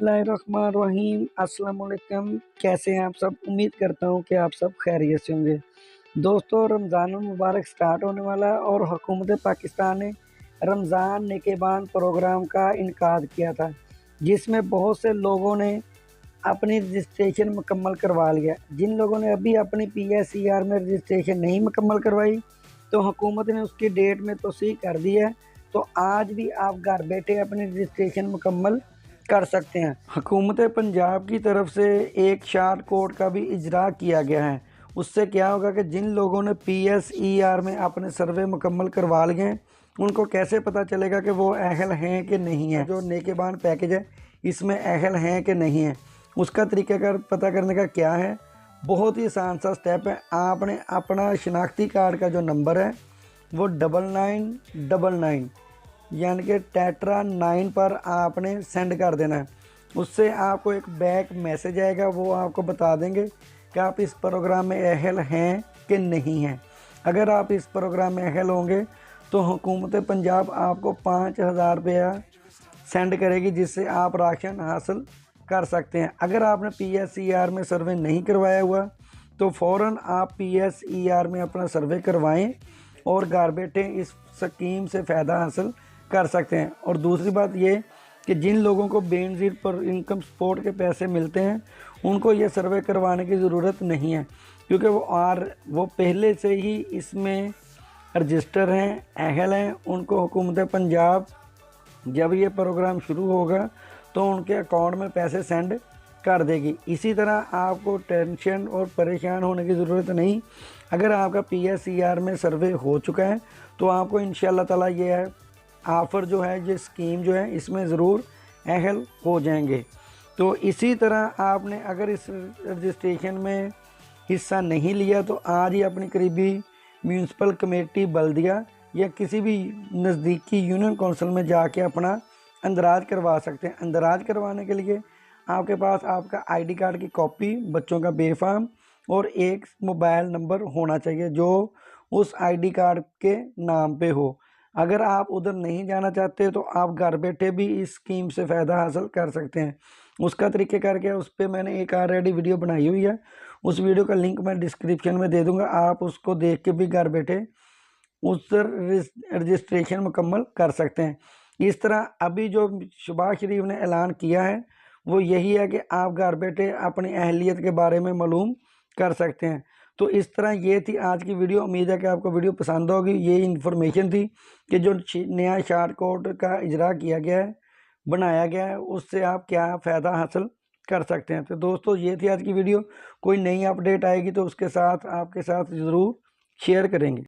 बिस्मिल्लाहिर्रहमानिर्रहीम। अस्सलाम वालेकुम। कैसे हैं आप सब? उम्मीद करता हूँ कि आप सब खैरियत से होंगे। दोस्तों, रमज़ानुल मुबारक स्टार्ट होने वाला है और हुकूमत पाकिस्तान ने रमज़ान निकेबान प्रोग्राम का इनकाद किया था, जिसमें बहुत से लोगों ने अपनी रजिस्ट्रेशन मुकम्मल करवा लिया। जिन लोगों ने अभी अपनी PSER में रजिस्ट्रेशन नहीं मुकम्मल करवाई, तो हुकूमत ने उसकी डेट में तोसीह कर दी है। तो आज भी आप घर बैठे अपनी रजिस्ट्रेशन मुकम्मल कर सकते हैं। हुकूमत पंजाब की तरफ से एक शार्ट कोड का भी इजरा किया गया है। उससे क्या होगा कि जिन लोगों ने PSER में अपने सर्वे मुकम्मल करवा लिए हैं, उनको कैसे पता चलेगा कि वो अहल हैं कि नहीं है। जो नेकेबान पैकेज है, इसमें अहल हैं कि नहीं है, उसका तरीक़ाकार पता करने का क्या है, बहुत ही आसान सा स्टेप है। आपने अपना शनाख्ती कार्ड का जो नंबर है वो 9999 यानी कि टेट्रा 9 पर आपने सेंड कर देना है। उससे आपको एक बैक मैसेज आएगा, वो आपको बता देंगे कि आप इस प्रोग्राम में अहल हैं कि नहीं हैं। अगर आप इस प्रोग्राम में अहल होंगे तो हुकूमत पंजाब आपको 5000 रुपया सेंड करेगी, जिससे आप राशन हासिल कर सकते हैं। अगर आपने PSER में सर्वे नहीं करवाया हुआ तो फ़ौरन आप PSER में अपना सर्वे करवाएं और घर बैठे इस स्कीम से फ़ायदा हासिल कर सकते हैं। और दूसरी बात ये कि जिन लोगों को बेनज़ीर पर इनकम सपोर्ट के पैसे मिलते हैं, उनको ये सर्वे करवाने की ज़रूरत नहीं है, क्योंकि वो पहले से ही इसमें रजिस्टर हैं, अहल हैं। उनको हुकूमत पंजाब जब ये प्रोग्राम शुरू होगा तो उनके अकाउंट में पैसे सेंड कर देगी। इसी तरह आपको टेंशन और परेशान होने की ज़रूरत नहीं। अगर आपका PSER में सर्वे हो चुका है तो आपको इंशाअल्लाह ताला ये ऑफ़र जो है, ये स्कीम जो है, इसमें ज़रूर अहल हो जाएंगे। तो इसी तरह आपने अगर इस रजिस्ट्रेशन में हिस्सा नहीं लिया तो आज ही अपनी करीबी म्यूनसिपल कमेटी, बल्दिया या किसी भी नज़दीकी यूनियन कौंसिल में जाके अपना अंदराज करवा सकते हैं। अंदराज करवाने के लिए आपके पास आपका ID कार्ड की कॉपी, बच्चों का बेफाम और एक मोबाइल नंबर होना चाहिए जो उस ID कार्ड के नाम पे हो। अगर आप उधर नहीं जाना चाहते तो आप घर बैठे भी इस स्कीम से फ़ायदा हासिल कर सकते हैं। उसका तरीक़ा करके उस पर मैंने एक ऑलरेडी वीडियो बनाई हुई है, उस वीडियो का लिंक मैं डिस्क्रिप्शन में दे दूँगा। आप उसको देख के भी घर बैठे उस रजिस्ट्रेशन मुकम्मल कर सकते हैं। इस तरह अभी जो शहबाज शरीफ ने ऐलान किया है वो यही है कि आप घर बैठे अपनी अहलियत के बारे में मालूम कर सकते हैं। तो इस तरह ये थी आज की वीडियो। उम्मीद है कि आपको वीडियो पसंद होगी। ये इन्फॉर्मेशन थी कि जो नया शार्ट कोड का इजरा किया गया है, बनाया गया है, उससे आप क्या फ़ायदा हासिल कर सकते हैं। तो दोस्तों, ये थी आज की वीडियो। कोई नई अपडेट आएगी तो उसके साथ आपके साथ ज़रूर शेयर करेंगे।